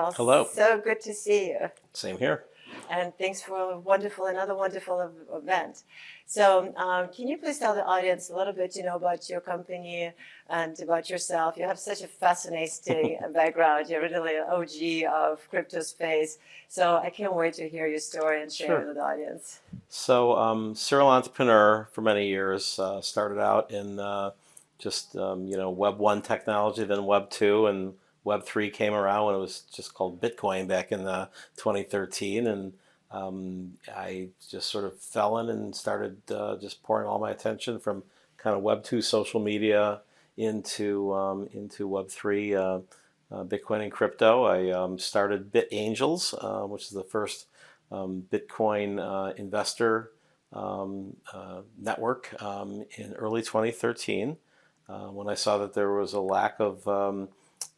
Well, Hello. so good to see you. Same here. And thanks for another wonderful event. So can you please tell the audience a little bit, about your company and about yourself? You have such a fascinating background. You're really an OG of crypto space. So I can't wait to hear your story and share it with the audience. So serial entrepreneur for many years. Started out in Web 1 technology, then Web 2, and Web 3 came around when it was just called Bitcoin back in 2013. And I just sort of fell in and started just pouring all my attention from kind of Web 2 social media into Web 3 Bitcoin and crypto. I started Bit Angels, which is the first Bitcoin investor network in early 2013 when I saw that there was a lack of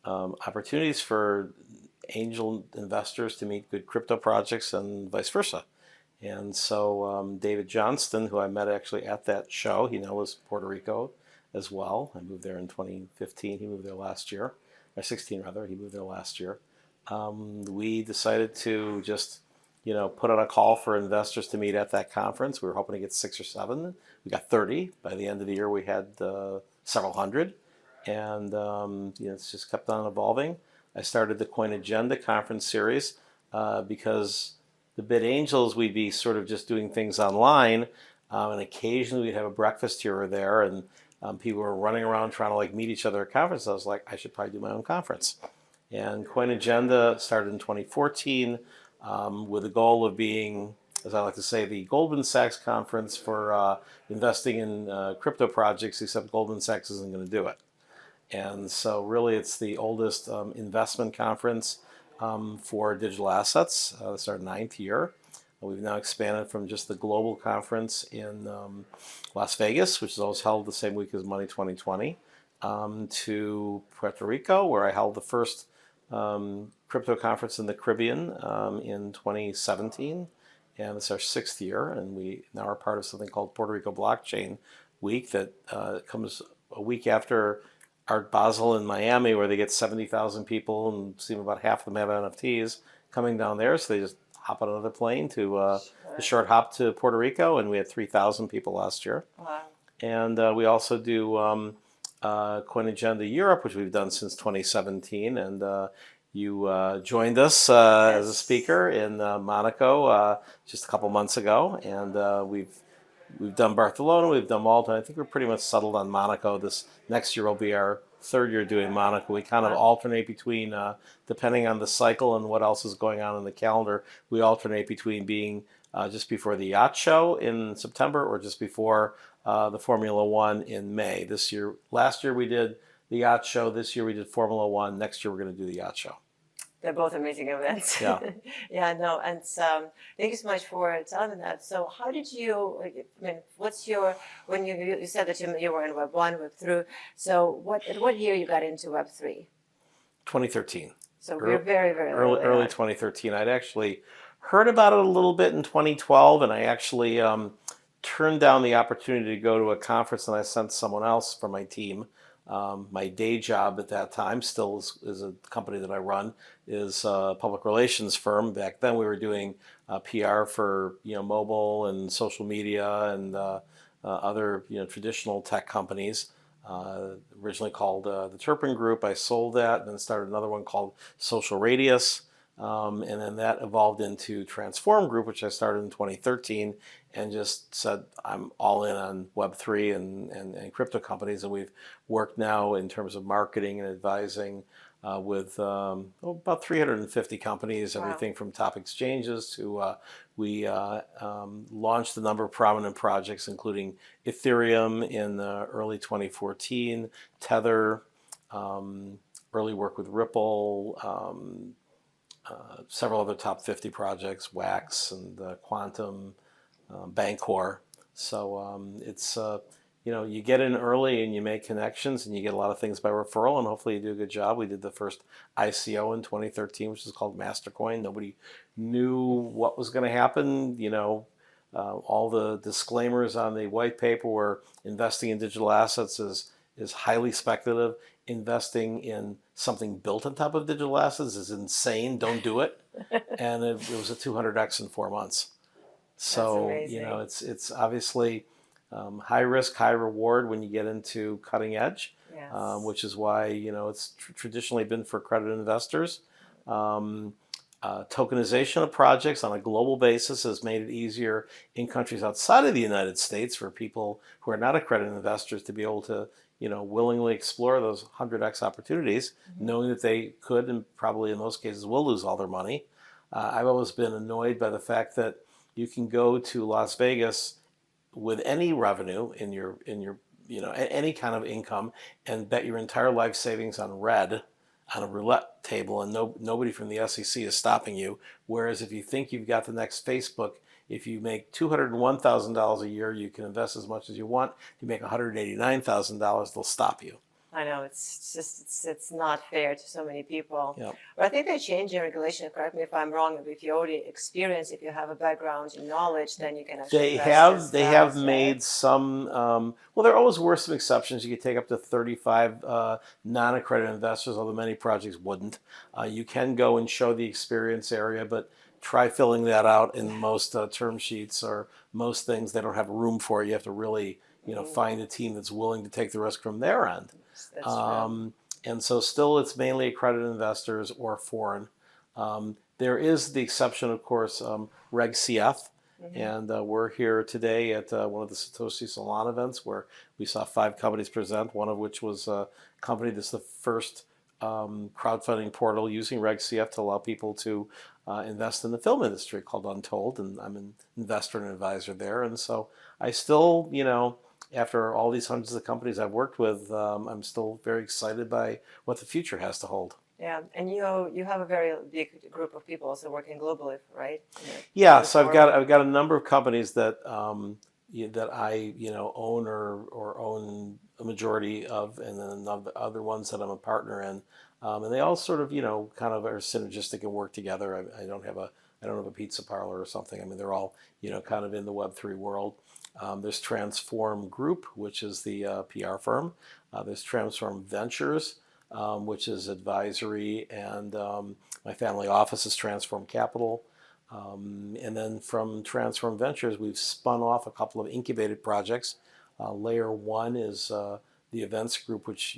opportunities for angel investors to meet good crypto projects and vice versa. And so David Johnston, who I met actually at that show, he now lives in Puerto Rico as well. I moved there in 2015. He moved there last year, or 16 rather. He moved there last year. We decided to just put out a call for investors to meet at that conference. We were hoping to get 6 or 7. We got 30. By the end of the year, we had several hundred. And it's just kept on evolving. I started the Coin Agenda conference series because the Bit Angels, we'd be sort of just doing things online. And occasionally we'd have a breakfast here or there. And people were running around trying to meet each other at conferences. I was like, I should probably do my own conference. And Coin Agenda started in 2014. With the goal of being, as I like to say, the Goldman Sachs conference for investing in crypto projects, except Goldman Sachs isn't going to do it. And so really it's the oldest investment conference for digital assets. It's our 9th year. We've now expanded from just the global conference in Las Vegas, which is always held the same week as Money 2020, to Puerto Rico, where I held the first crypto conference in the Caribbean in 2017, and it's our 6th year, and we now are part of something called Puerto Rico Blockchain Week that comes a week after Art Basel in Miami, where they get 70,000 people, and seem about half of them have NFTs coming down there, so they just hop on another plane to a short hop to Puerto Rico, and we had 3,000 people last year. Wow. And we also do Coin Agenda Europe, which we've done since 2017, and you joined us as a speaker in Monaco just a couple months ago, and we've done Barcelona, we've done Malta. I think we're pretty much settled on Monaco. This next year will be our 3rd year doing Monaco. We kind of alternate between, depending on the cycle and what else is going on in the calendar, we alternate between being just before the yacht show in September or just before the Formula One in May. Last year we did the yacht show. This year we did Formula One. Next year we're going to do the yacht show. They're both amazing events. Yeah. Yeah, no, and thank you so much for telling me that. So how did you, when you said that you were in Web 1, Web 3, so what year you got into Web 3? 2013. So we're very, very early 2013. I'd actually heard about it a little bit in 2012, and I actually turned down the opportunity to go to a conference, and I sent someone else from my team. My day job at that time still is a company that I run, is a public relations firm. Back then we were doing PR for mobile and social media and other traditional tech companies. Originally called the Terpin Group. I sold that and then started another one called Social Radius. And then that evolved into Transform Group, which I started in 2013, and just said I'm all in on Web3 and crypto companies. And we've worked now in terms of marketing and advising with about 350 companies, everything from top exchanges to we launched a number of prominent projects, including Ethereum in early 2014, Tether, early work with Ripple, several other top 50 projects, Wax and Quantum, Bancor. So it's, you get in early and you make connections and you get a lot of things by referral, and hopefully you do a good job. We did the first ICO in 2013, which is called Mastercoin. Nobody knew what was going to happen. All the disclaimers on the white paper were investing in digital assets is highly speculative. investing in something built on top of digital assets is insane. Don't do it. And it was a 200x in 4 months. So, amazing. it's obviously high risk, high reward when you get into cutting edge, Yes. which is why, it's traditionally been for accredited investors. Tokenization of projects on a global basis has made it easier in countries outside of the United States for people who are not accredited investors to be able to, willingly explore those 100x opportunities, knowing that they could and probably in most cases will lose all their money. I've always been annoyed by the fact that you can go to Las Vegas with any revenue in your any kind of income and bet your entire life savings on red on a roulette table, and nobody from the SEC is stopping you. Whereas if you think you've got the next Facebook, if you make $201,000 a year, you can invest as much as you want. If you make $189,000, they'll stop you. I know, it's just it's not fair to so many people. Yep. But I think they're changing regulation. Correct me if I'm wrong. If you already experience, if you have a background in knowledge, then you can actually invest They as have fast, made right? some. Well, there always were some exceptions. You could take up to 35 non-accredited investors, although many projects wouldn't. You can go and show the experience area, but try filling that out in most term sheets or most things. They don't have room for it. You have to really, find a team that's willing to take the risk from their end. That's true. And so still it's mainly accredited investors or foreign. There is the exception, of course, Reg CF. And we're here today at one of the Satoshi Salon events where we saw 5 companies present, one of which was a company that's the first crowdfunding portal using Reg CF to allow people to invest in the film industry called Untold. And I'm an investor and advisor there. And so I still, after all these hundreds of companies I've worked with, I'm still very excited by what the future has to hold. Yeah, and you have a very big group of people also working globally, right? Yeah, so I've got a number of companies that that I own or own a majority of, and then other ones that I'm a partner in, and they all sort of kind of are synergistic and work together. I don't have a pizza parlor or something. I mean, they're all kind of in the Web3 world. There's Transform Group, which is the PR firm. There's Transform Ventures, which is advisory, and my family office is Transform Capital. And then from Transform Ventures, we've spun off a couple of incubated projects. Layer 1 is the events group, which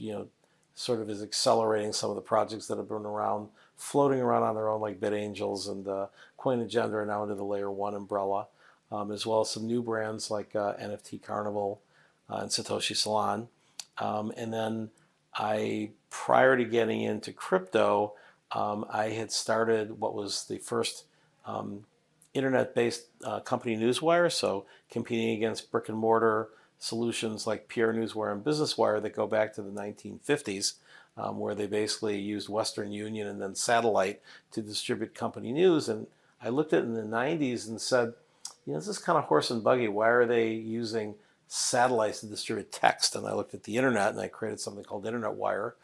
sort of is accelerating some of the projects that have been around, floating around on their own, like Bid Angels and Coin Agenda are now under the Layer 1 umbrella. As well as some new brands like NFT Carnival and Satoshi Salon. And then prior to getting into crypto, I had started what was the first internet-based company newswire, so competing against brick and mortar solutions like PR Newswire and Business Wire that go back to the 1950s, where they basically used Western Union and then satellite to distribute company news. And I looked at it in the 90s and said, this is kind of horse and buggy. Why are they using satellites to distribute text? And I looked at the internet and I created something called Internet Wire,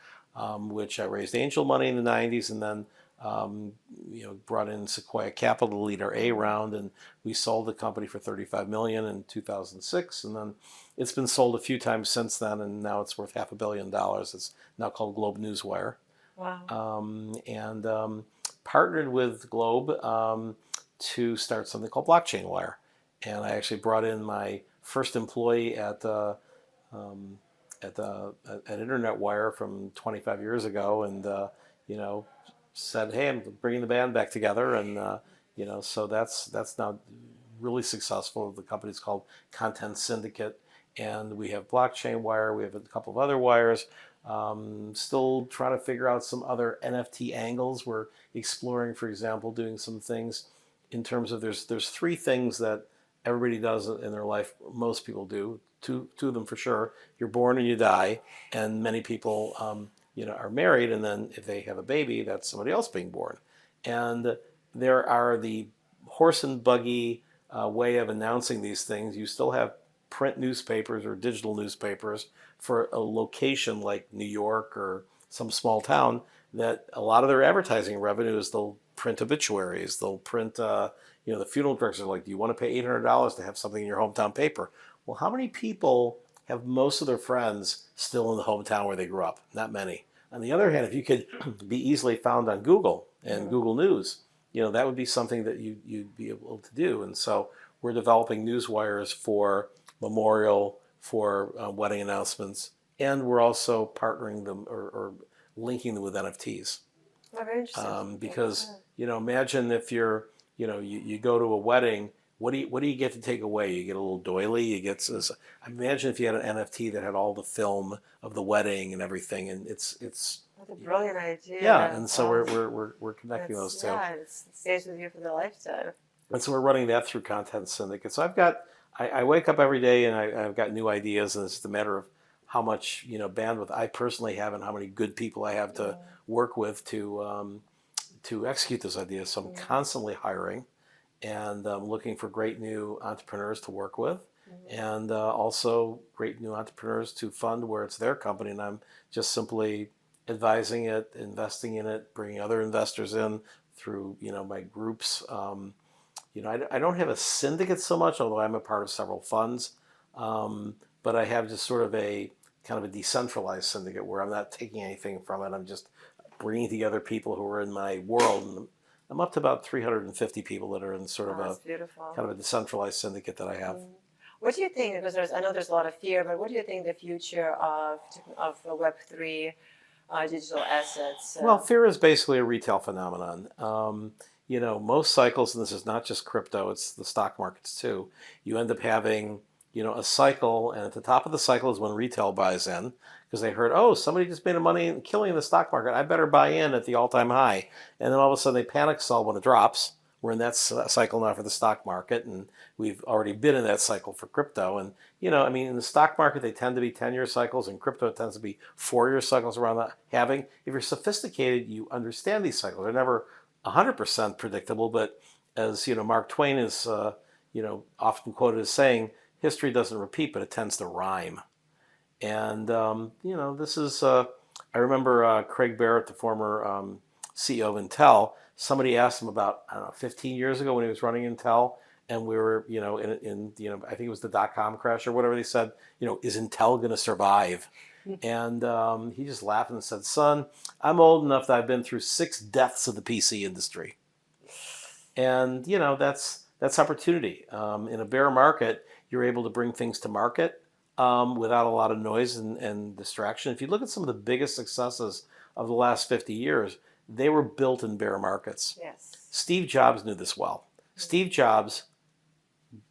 which I raised angel money in the 90s and then brought in Sequoia Capital to lead our A round, and we sold the company for $35 million in 2006, and then it's been sold a few times since then, and now it's worth $500 million. It's now called Globe Newswire. Wow. And partnered with Globe to start something called Blockchain Wire, and I actually brought in my first employee at Internet Wire from 25 years ago, and said, "Hey, I'm bringing the band back together," and so that's now really successful. The company's called Content Syndicate, and we have Blockchain Wire. We have a couple of other wires. Still trying to figure out some other NFT angles. We're exploring, for example, doing some things in terms of there's 3 things that everybody does in their life. Most people do. Two of them for sure. You're born and you die, and many people are married, and then if they have a baby, that's somebody else being born. And there are the horse and buggy way of announcing these things. You still have print newspapers or digital newspapers for a location like New York or some small town that a lot of their advertising revenue is they'll print obituaries. They'll print, the funeral directors are like, do you want to pay $800 to have something in your hometown paper? Well, how many people have most of their friends still in the hometown where they grew up. Not many. On the other hand, if you could be easily found on Google and Google News, that would be something that you'd be able to do. And so we're developing news wires for memorial, for wedding announcements, and we're also partnering them or linking them with NFTs. Oh, very interesting. Because imagine if you go to a wedding, what do you get to take away? You get a little doily. You get imagine if you had an NFT that had all the film of the wedding and everything, and it's That's a brilliant idea. yeah. And so we're connecting those two. Yeah, it stays with you for the lifetime. And so we're running that through Content Syndicate. So I wake up every day and I've got new ideas, and it's just a matter of how much bandwidth I personally have and how many good people I have to work with to execute those ideas. So I'm constantly hiring and looking for great new entrepreneurs to work with, and also great new entrepreneurs to fund where it's their company, and I'm just simply advising it, investing in it, bringing other investors in through my groups. I don't have a syndicate so much, although I'm a part of several funds, but I have just sort of a kind of a decentralized syndicate where I'm not taking anything from it. I'm just bringing together people who are in my world. And I'm up to about 350 people that are in sort of kind of a decentralized syndicate that I have. What do you think? Because I know there's a lot of fear, but what do you think the future of Web3 digital assets? Well, fear is basically a retail phenomenon. Most cycles, and this is not just crypto, it's the stock markets too, you end up having, a cycle, and at the top of the cycle is when retail buys in, because they heard, oh, somebody just made a money killing the stock market, I better buy in at the all-time high. And then all of a sudden they panic sell when it drops. We're in that cycle now for the stock market, and we've already been in that cycle for crypto. And, in the stock market, they tend to be 10-year cycles, and crypto tends to be 4-year cycles around that. If you're sophisticated, you understand these cycles. They're never 100% predictable, but as Mark Twain is often quoted as saying, history doesn't repeat, but it tends to rhyme. And this is I remember Craig Barrett, the former CEO of Intel. Somebody asked him about 15 years ago when he was running Intel, and we were in I think it was the .com crash or whatever. They said, is Intel going to survive? And he just laughed and said, son, I'm old enough that I've been through 6 deaths of the PC industry. And, that's opportunity. In a bear market, you're able to bring things to market without a lot of noise and distraction. If you look at some of the biggest successes of the last 50 years, they were built in bear markets. Yes. Steve Jobs knew this well. Steve Jobs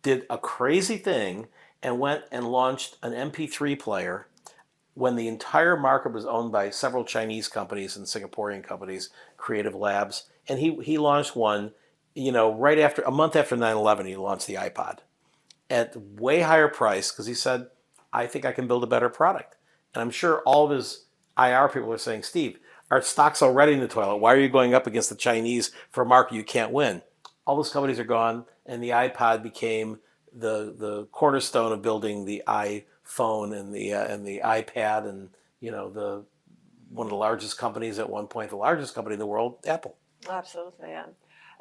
did a crazy thing and went and launched an MP3 player when the entire market was owned by several Chinese companies and Singaporean companies, Creative Labs, and he launched one, right after a month after 9/11, he launched the iPod at way higher price because he said, I think I can build a better product. And I'm sure all of his IR people are saying, Steve, our stock's already in the toilet. Why are you going up against the Chinese for a market you can't win? All those companies are gone, and the iPod became the cornerstone of building the iPhone and the iPad, and one of the largest companies at one point, the largest company in the world, Apple. Absolutely, yeah.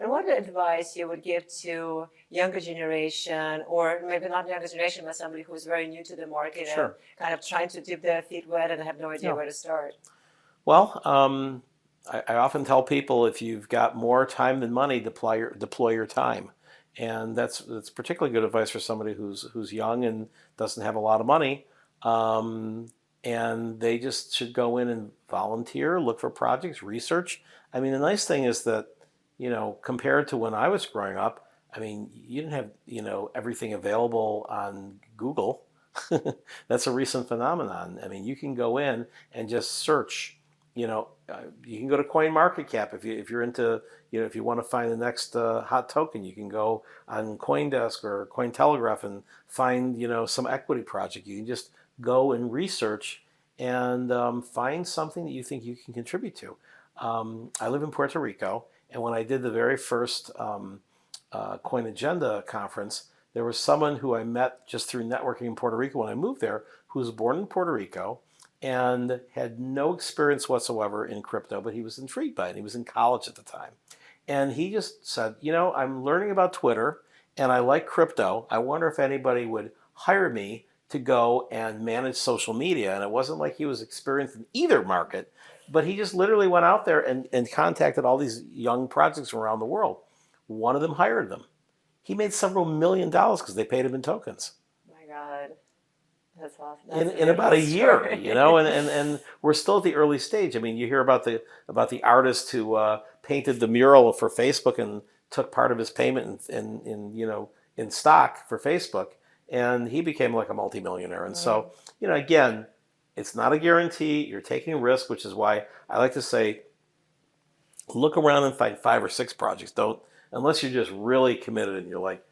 And what advice you would give to younger generation, or maybe not younger generation, but somebody who's very new to the market and kind of trying to dip their feet wet and have no idea where to start? Well, I often tell people if you've got more time than money, deploy your time. And that's particularly good advice for somebody who's young and doesn't have a lot of money. And they just should go in and volunteer, look for projects, research. I mean, the nice thing is that, compared to when I was growing up, you didn't have, everything available on Google. That's a recent phenomenon. You can go in and just search. You can go to CoinMarketCap if you're into, if you want to find the next hot token. You can go on CoinDesk or Cointelegraph and find, some equity project. You can just go and research and find something that you think you can contribute to. I live in Puerto Rico, and when I did the very first Coin Agenda conference, there was someone who I met just through networking in Puerto Rico when I moved there, who was born in Puerto Rico and had no experience whatsoever in crypto, but he was intrigued by it. He was in college at the time. And he just said, I'm learning about Twitter and I like crypto. I wonder if anybody would hire me to go and manage social media. And it wasn't like he was experienced in either market, but he just literally went out there and contacted all these young projects from around the world. One of them hired them. He made several $1 million because they paid him in tokens. My God. That's awesome. That's In about a year, story. you know, and we're still at the early stage. I mean, you hear about the artist who painted the mural for Facebook and took part of his payment in stock for Facebook, and he became like a multimillionaire. And so, you know, again, it's not a guarantee. You're taking risk, which is why I like to say, look around and find 5 or 6 projects. Don't, unless you're just really committed and you're like,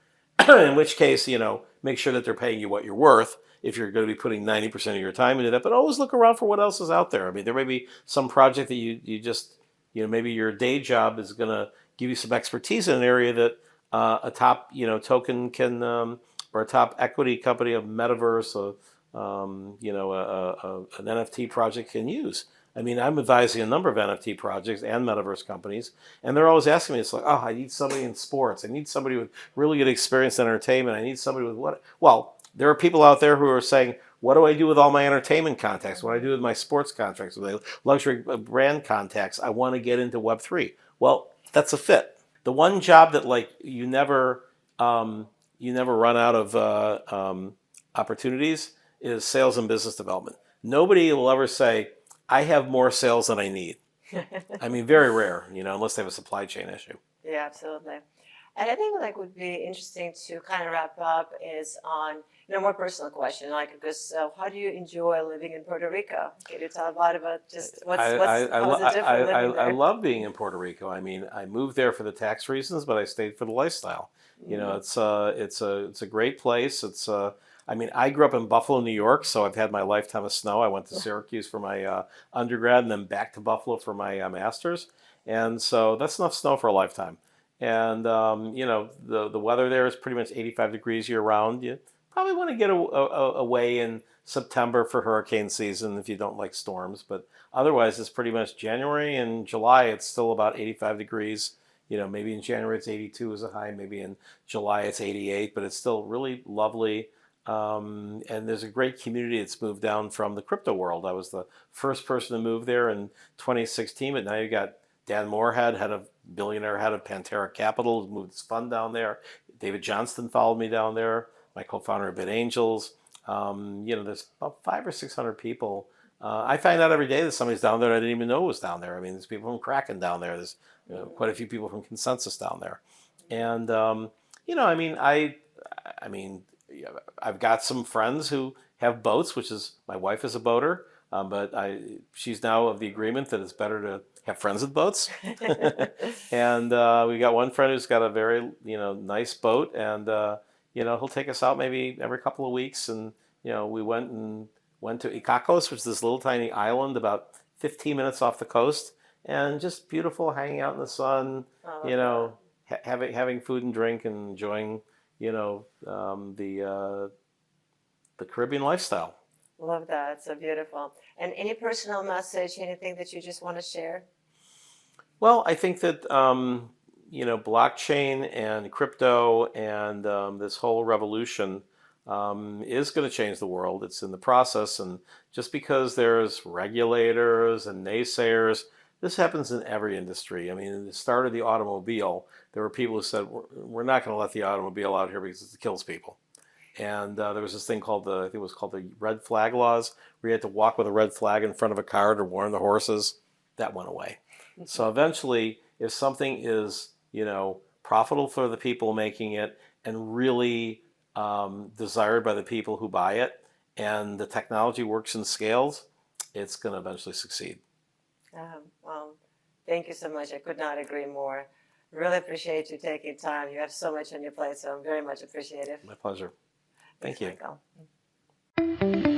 in which case, you know, make sure that they're paying you what you're worth if you're going to be putting 90% of your time into that. But always look around for what else is out there. I mean, there may be some project that you just, you know, maybe your day job is going to give you some expertise in an area that a top, you know, token can, or a top equity company of metaverse, you know, an NFT project can use. I mean, I'm advising a number of NFT projects and metaverse companies, and they're always asking me, it's like, oh, I need somebody in sports. I need somebody with really good experience in entertainment. I need somebody with what? Well, there are people out there who are saying, what do I do with all my entertainment contacts? What do I do with my sports contracts, with my luxury brand contacts? I want to get into Web3. Well, that's a fit. The one job that like you never run out of opportunities is sales and business development. Nobody will ever say, I have more sales than I need. I mean, very rare, you know, unless they have a supply chain issue. Yeah, absolutely. And I think like would be interesting to kind of wrap up is on, you know, more personal question, like, because how do you enjoy living in Puerto Rico? Can you tell about just how is it different living there? I love being in Puerto Rico. I mean, I moved there for the tax reasons, but I stayed for the lifestyle. You know, it's a great place. I mean, I grew up in Buffalo, New York, so I've had my lifetime of snow. I went to Syracuse for my undergrad and then back to Buffalo for my master's. And so that's enough snow for a lifetime. And, you know, the weather there is pretty much 85 degrees year round. You probably want to get away in September for hurricane season if you don't like storms. But otherwise, it's pretty much January and July. It's still about 85 degrees. You know, maybe in January it's 82 as a high. Maybe in July it's 88. But it's still really lovely. And there's a great community that's moved down from the crypto world. I was the first person to move there in 2016, but now you got Dan Moorhead, billionaire head of Pantera Capital, moved his fund down there. David Johnston followed me down there, my co-founder of Bit Angels. You know, there's about 500 or 600 people. I find out every day that somebody's down there I didn't even know was down there. I mean, there's people from Kraken down there. There's quite a few people from Consensus down there. And, you know, I mean, I've got some friends who have boats, which is, my wife is a boater, but she's now of the agreement that it's better to have friends with boats. And we got one friend who's got a very, you know, nice boat, and you know, he'll take us out maybe every couple of weeks. And you know, we went to Icacos, which is this little tiny island about 15 minutes off the coast, and just beautiful, hanging out in the sun, you know, having food and drink and enjoying, you know, the Caribbean lifestyle. Love that. It's so beautiful. And any personal message, anything that you just want to share? Well, I think that, you know, blockchain and crypto and this whole revolution is going to change the world. It's in the process. And just because there's regulators and naysayers, this happens in every industry. I mean, at the start of the automobile, there were people who said, we're not going to let the automobile out here because it kills people. And there was this thing called I think it was called the red flag laws, where you had to walk with a red flag in front of a car to warn the horses. That went away. So eventually, if something is, you know, profitable for the people making it and really desired by the people who buy it, and the technology works and scales, it's going to eventually succeed. Well, thank you so much. I could not agree more. Really appreciate you taking time. You have so much on your plate, so I'm very much appreciative. My pleasure. Thank you. Michael.